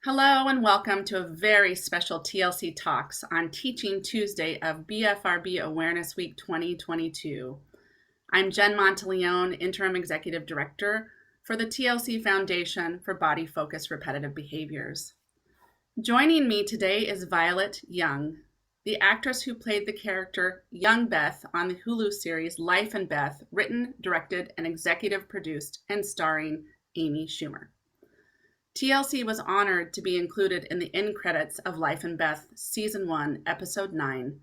Hello and welcome to a very special TLC Talks on Teaching Tuesday of BFRB Awareness Week 2022. I'm Jen Monteleone, Interim Executive Director for the TLC Foundation for Body Focused Repetitive Behaviors. Joining me today is Violet Young, the actress who played the character Young Beth on the Hulu series Life Beth, written, directed, and executive produced and starring Amy Schumer. TLC was honored to be included in the end credits of Life Beth Season 1, Episode 9,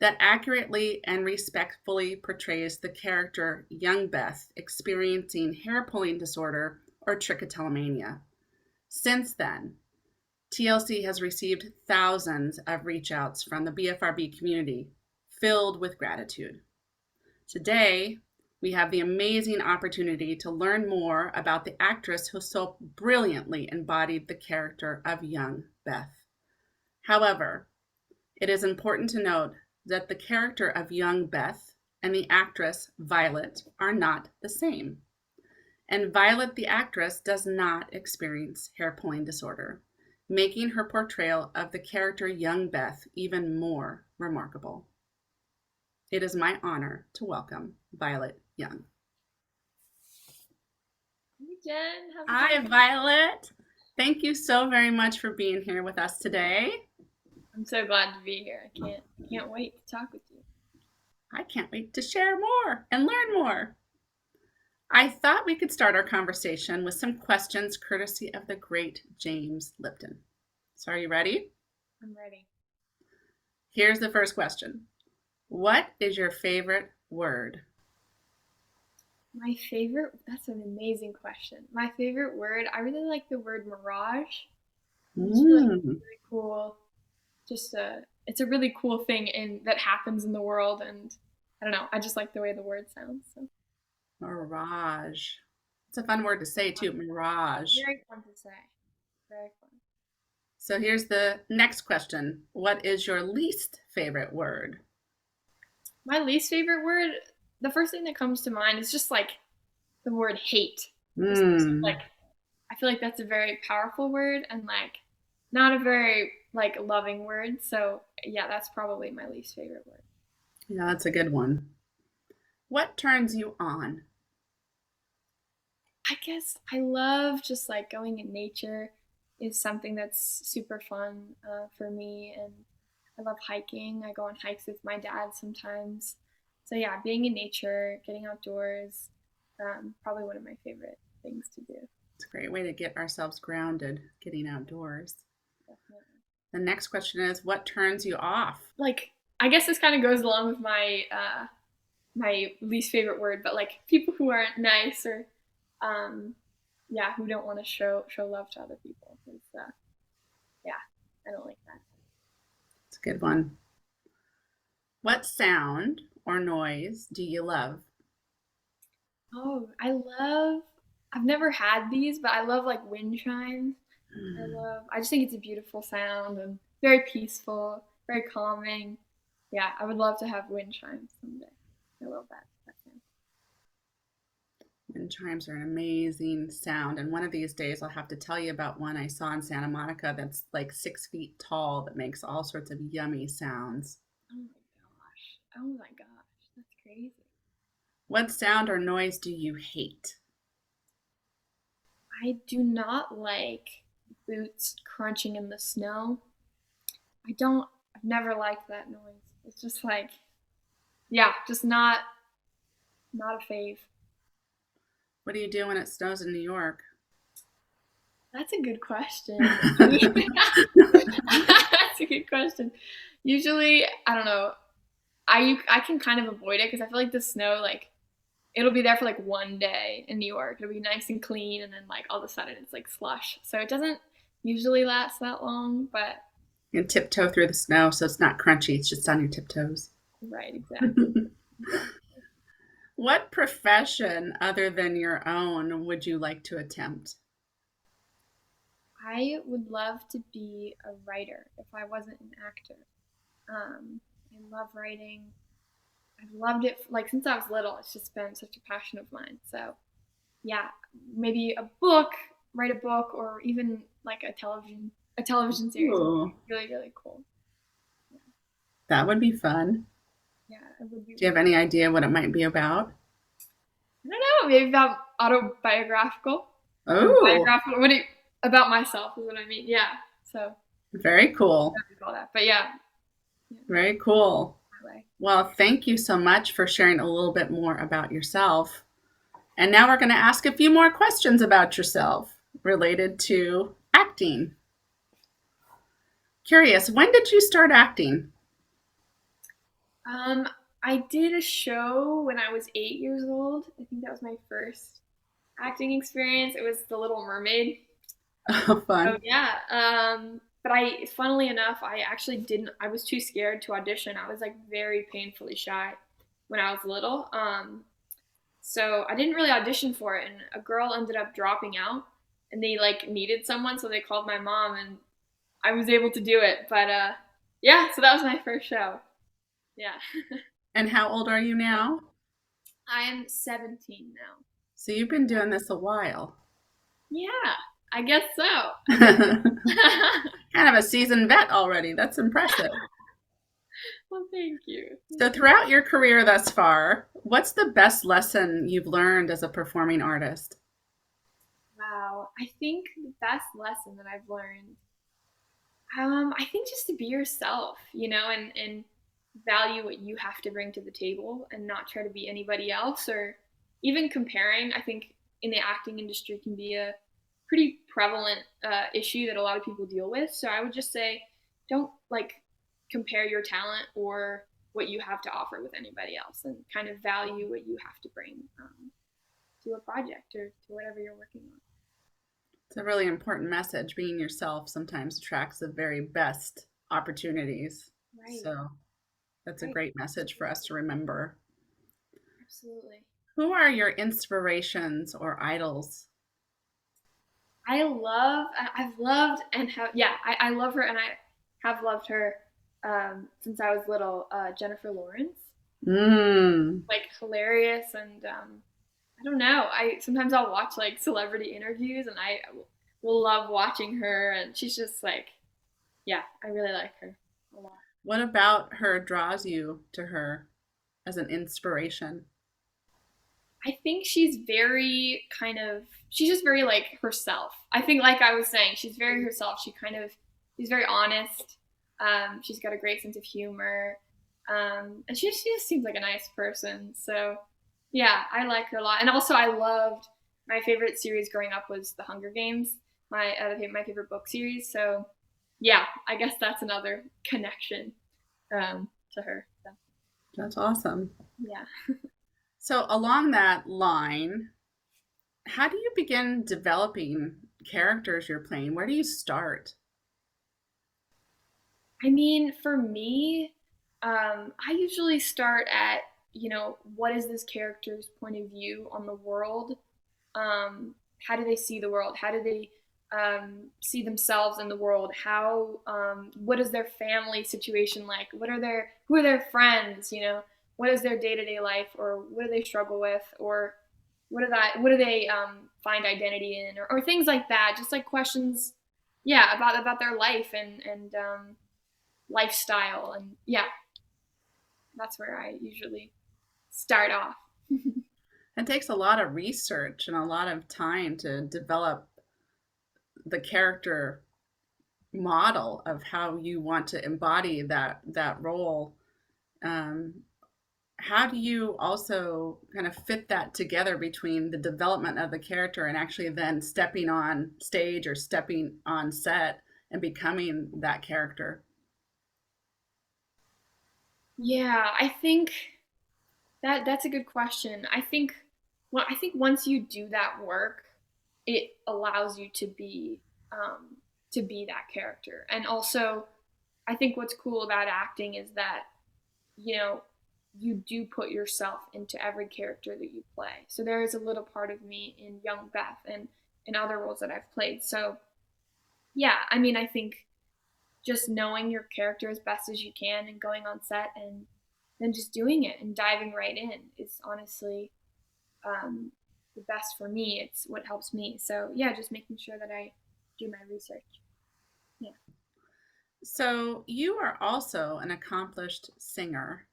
that accurately and respectfully portrays the character Young Beth experiencing hair pulling disorder or trichotillomania. Since then, TLC has received thousands of reach outs from the BFRB community filled with gratitude. Today, we have the amazing opportunity to learn more about the actress who so brilliantly embodied the character of Young Beth. However, it is important to note that the character of Young Beth and the actress Violet are not the same. And Violet, the actress, does not experience hair pulling disorder, making her portrayal of the character Young Beth even more remarkable. It is my honor to welcome Violet Young. Hey Jen, how's it Hi, going? Violet. Thank you so very much for being here with us today. I'm so glad to be here. I can't wait to talk with you. I can't wait to share more and learn more. I thought we could start our conversation with some questions courtesy of the great James Lipton. So are you ready? I'm ready. Here's the first question. What is your favorite word? That's an amazing question. My favorite word, I really like the word mirage. I just feel like it's really cool. It's a really cool thing that happens in the world, and I don't know, I just like the way the word sounds. So Mirage. It's a fun word to say too, mirage. very fun to say. Very fun. So here's the next question. What is your least favorite word? My least favorite word, the first thing that comes to mind is just like the word hate. Just like I feel like that's a very powerful word and like not a very like loving word. So yeah, that's probably my least favorite word. Yeah, that's a good one. What turns you on? I guess I love just like going in nature is something that's super fun for me, and I love hiking. I go on hikes with my dad sometimes. So yeah, being in nature, getting outdoors, probably one of my favorite things to do. It's a great way to get ourselves grounded, getting outdoors. Definitely. The next question is, what turns you off? Like I guess this kind of goes along with my least favorite word, but like people who aren't nice or yeah, who don't want to show love to other people. It's, yeah, I don't like that. It's a good one. What sound or noise do you love? Oh, I've never had these, but I love like wind chimes. I just think it's a beautiful sound and very peaceful, very calming. Yeah, I would love to have wind chimes someday. I love that sound. Wind chimes are an amazing sound. And one of these days, I'll have to tell you about one I saw in Santa Monica that's like 6 feet tall that makes all sorts of yummy sounds. Oh my gosh. Oh my gosh. That's crazy. What sound or noise do you hate? I do not like boots crunching in the snow. I've never liked that noise. It's just like, yeah, just not a fave. What do you do when it snows in New York? That's a good question. That's a good question. Usually, I don't know. I can kind of avoid it because I feel like the snow, like it'll be there for like one day in New York. It'll be nice and clean, and then like all of a sudden it's like slush. So it doesn't usually last that long, but You can tiptoe through the snow so it's not crunchy, it's just on your tiptoes. right, exactly. What profession other than your own would you like to attempt? I would love to be a writer if I wasn't an actor. I love writing. I've loved it like since I was little. It's just been such a passion of mine. So yeah, maybe a book, write a book or even like a television series would Ooh, be really, really cool. Yeah, that would be fun. yeah, it would be Do you have really. any idea what it might be about? I don't know, maybe about autobiographical or Oh, biographical. About myself is what I mean. Yeah. So very cool. I call that. But yeah, yeah, Very cool. my way. Well, thank you so much for sharing a little bit more about yourself. And now we're going to ask a few more questions about yourself related to acting. Curious, when did you start acting? Um, I did a show when I was 8 years old. I think that was my first acting experience. It was The Little Mermaid. Oh, So fun. yeah, but funnily enough, I actually didn't. I was too scared to audition. I was like very painfully shy when I was little. So I didn't really audition for it, and a girl ended up dropping out, and they like needed someone, so they called my mom, and I was able to do it. But yeah, so that was my first show. Yeah, And how old are you now? I am 17 now. So you've been doing this a while. Yeah, I guess so. I guess. Kind of a seasoned vet already. That's impressive. Well, thank you. So, Thank you. throughout your career thus far, what's the best lesson you've learned as a performing artist? Wow, I think the best lesson that I've learned, I think just to be yourself, and value what you have to bring to the table and not try to be anybody else or even comparing. I think in the acting industry can be a pretty prevalent issue that a lot of people deal with. So I would just say, don't like compare your talent or what you have to offer with anybody else, and kind of value what you have to bring to a project or to whatever you're working on. It's a really important message. Being yourself sometimes attracts the very best opportunities. Right, So, that's a right, great message for us to remember. absolutely. Who are your inspirations or idols? I've loved and have, yeah, I love her and I have loved her since I was little. Jennifer Lawrence, Mm. like hilarious, and I don't know. I sometimes I'll watch like celebrity interviews, and I will love watching her, and she's just like, yeah, I really like her a lot. What about her draws you to her as an inspiration? I think she's just very like herself. I think, like I was saying, she's very herself. She's very honest. She's got a great sense of humor. And she just seems like a nice person. So, yeah, I like her a lot. And also, I loved my favorite series growing up was The Hunger Games, my favorite book series. So, yeah, I guess that's another connection to her. So, That's awesome. yeah. So, along that line, how do you begin developing characters you're playing? Where do you start? I mean, for me, I usually start at, what is this character's point of view on the world? How do they see the world? How do they see themselves in the world? What is their family situation like? Who are their friends? What is their day to day life, or what do they struggle with, or what do they find identity in, or things like that? Just like questions, yeah, about their life and lifestyle, and yeah, that's where I usually start off. It takes a lot of research and a lot of time to develop the character model of how you want to embody that role. Um, how do you also kind of fit that together between the development of the character and actually then stepping on stage or stepping on set and becoming that character? Yeah, I think that's a good question. I think once you do that work, it allows you to be that character. And also, I think what's cool about acting is that you know you do put yourself into every character that you play. So there is a little part of me in Young Beth and in other roles that I've played. So yeah, I mean, I think just knowing your character as best as you can and going on set and then just doing it and diving right in is honestly um, the best for me. It's what helps me. So yeah, just making sure that I do my research. Yeah. So you are also an accomplished singer,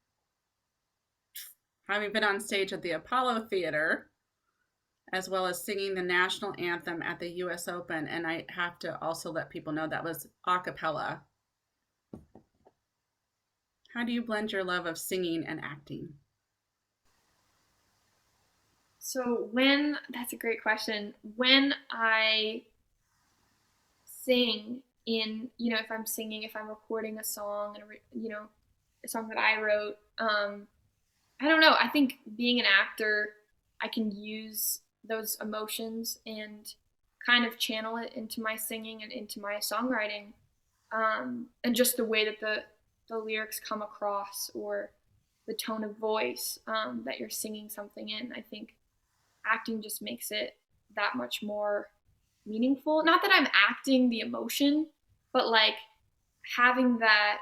having been on stage at the Apollo Theater, as well as singing the national anthem at the US Open. And I have to also let people know that was a cappella. How do you blend your love of singing and acting? So that's a great question. When I sing in, if I'm singing, if I'm recording a song and, a song that I wrote, I don't know. I think being an actor, I can use those emotions and kind of channel it into my singing and into my songwriting. And just the way that the lyrics come across, or the tone of voice that you're singing something in. I think acting just makes it that much more meaningful. Not that I'm acting the emotion, but like having that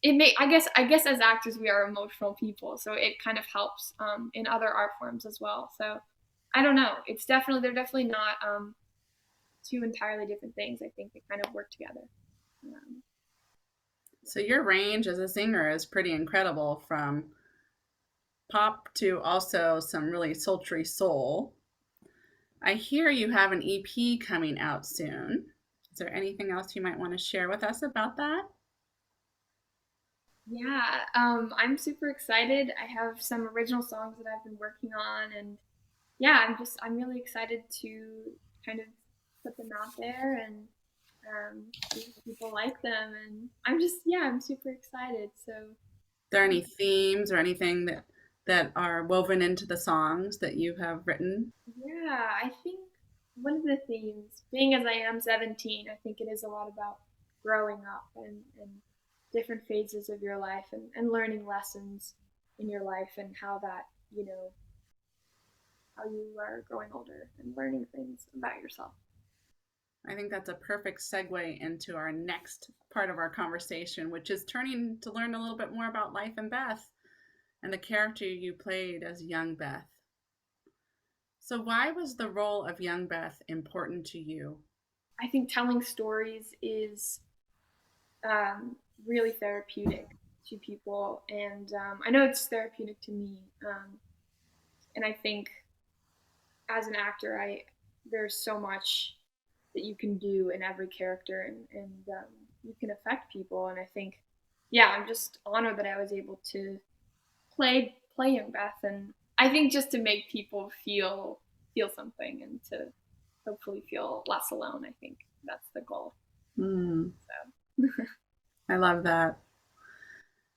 it may I guess as actors we are emotional people, so it kind of helps in other art forms as well. So I don't know. They're definitely not two entirely different things. I think they kind of work together. Um, So your range as a singer is pretty incredible, from pop to also some really sultry soul. I hear you have an EP coming out soon. Is there anything else you might want to share with us about that? yeah, I'm super excited. I have some original songs that I've been working on, and yeah, I'm really excited to kind of put them out there and see if people like them. And I'm super excited. So There any themes or anything that are woven into the songs that you have written? yeah, I think one of the themes, being as I am 17, I think it is a lot about growing up and different phases of your life, and learning lessons in your life, and how that, how you are growing older and learning things about yourself. I think that's a perfect segue into our next part of our conversation, which is turning to learn a little bit more about Life and Beth and the character you played as Young Beth. So, why was the role of Young Beth important to you? I think telling stories is um, really therapeutic to people, and I know it's therapeutic to me. And I think as an actor, I there's so much that you can do in every character, and you can affect people. And I think, yeah, I'm just honored that I was able to play Young Beth, and I think just to make people feel something, and to hopefully feel less alone. I think that's the goal. Hmm, So. I love that.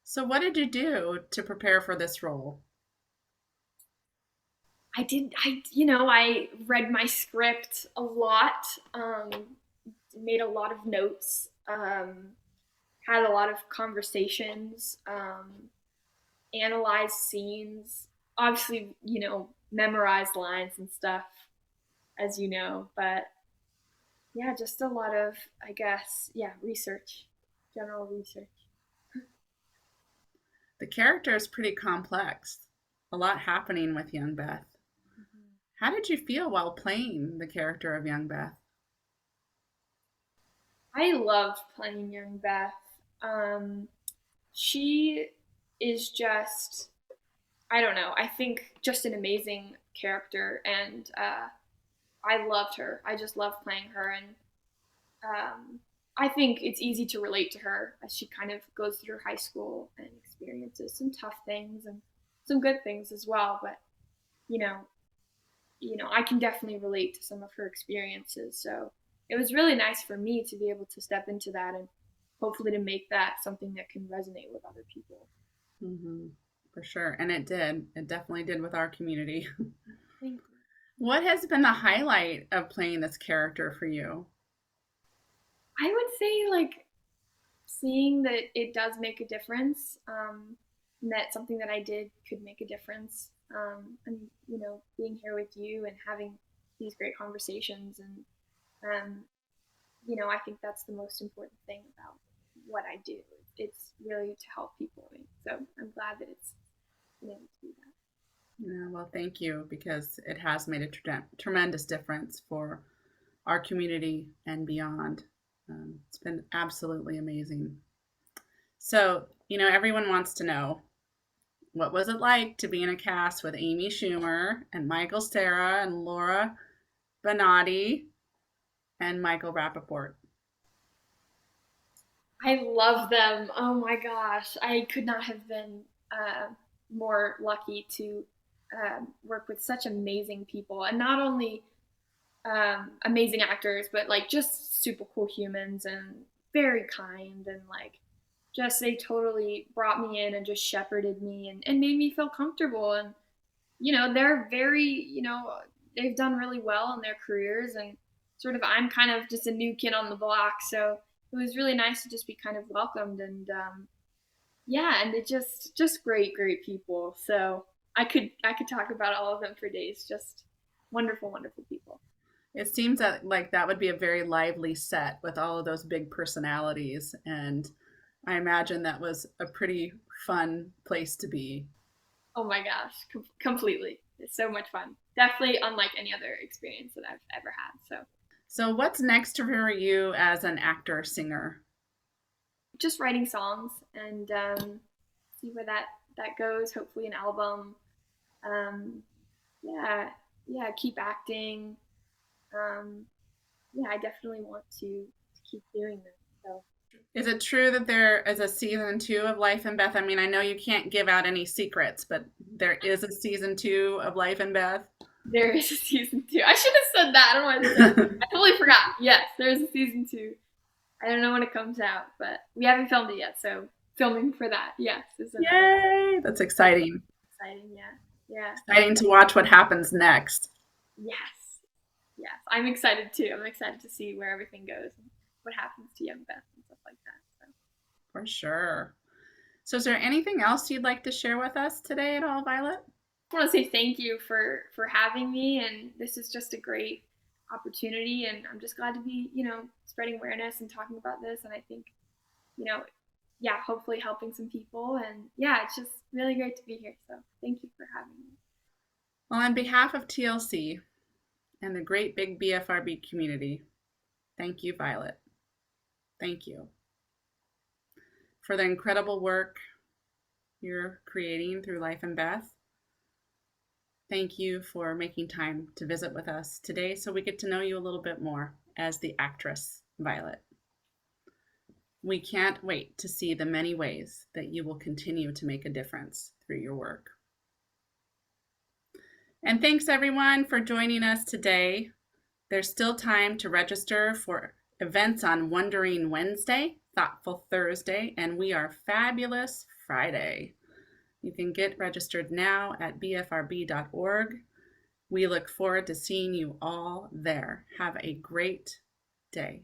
So, what did you do to prepare for this role? I read my script a lot, made a lot of notes, had a lot of conversations, analyzed scenes, obviously, memorized lines and stuff, as you know, but yeah, just a lot of, I guess, yeah, research, general research. The character is pretty complex, a lot happening with Young Beth. Mhm. How did you feel while playing the character of Young Beth? I loved playing Young Beth. Um, she is just, I don't know, I think just an amazing character, and I loved her. I just loved playing her, and I think it's easy to relate to her as she kind of goes through high school and experiences some tough things and some good things as well. But you know, I can definitely relate to some of her experiences. So it was really nice for me to be able to step into that, and hopefully to make that something that can resonate with other people. Hmm. For sure. And it did. It definitely did with our community. Thank you. What has been the highlight of playing this character for you? I would say, like, seeing that it does make a difference, and that something that I did could make a difference, and being here with you and having these great conversations, and um, I think that's the most important thing about what I do. It's really to help people, so I'm glad that it's been able to do that. Yeah, well, thank you, because it has made a tremendous difference for our community and beyond. It's been absolutely amazing. So, everyone wants to know, what was it like to be in a cast with Amy Schumer and Michael Cera and Laura Benatti and Michael Rappaport? I love them. Oh my gosh. I could not have been more lucky to work with such amazing people. And not only amazing actors, but like just super cool humans and very kind and like just they totally brought me in and just shepherded me and made me feel comfortable. And they're very, they've done really well in their careers, and sort of I'm kind of just a new kid on the block. So it was really nice to just be kind of welcomed and yeah, and it just great people. So I could talk about all of them for days. Just wonderful people. It seems that like that would be a very lively set with all of those big personalities, and I imagine that was a pretty fun place to be. Oh my gosh, completely. It's so much fun. Definitely unlike any other experience that I've ever had. So So, what's next for you as an actor singer? just writing songs and see where that goes. Hopefully, an album. Um, yeah, yeah. Keep acting. Um, yeah, I definitely want to keep doing this. So Is it true that there is a season two of Life and Beth? I mean, I know you can't give out any secrets, but there is a season two of Life and Beth. there is a season two. I should have said that. I don't know why I did that. I totally forgot. Yes, there is a season two. I don't know when it comes out, but we haven't filmed it yet, so filming for that, yes, is another Yay! That's exciting. exciting. Yeah, yeah, Exciting to watch what happens next. yes, yes. I'm excited too. I'm excited to see where everything goes and what happens to Young Beth and stuff like that. So For sure. So, is there anything else you'd like to share with us today at all, Violet? I want to say thank you for having me, and this is just a great opportunity, and I'm just glad to be spreading awareness and talking about this, and I think you know yeah, hopefully helping some people, and yeah, it's just really great to be here. So thank you for having me. Well, on behalf of TLC and the great big BFRB community, thank you, Violet. Thank you for the incredible work you're creating through Life and Beth. Thank you for making time to visit with us today so we get to know you a little bit more as the actress, Violet. We can't wait to see the many ways that you will continue to make a difference through your work. And thanks everyone for joining us today. There's still time to register for events on Wondering Wednesday, Thoughtful Thursday, and We Are Fabulous Friday. You can get registered now at bfrb.org. We look forward to seeing you all there. Have a great day.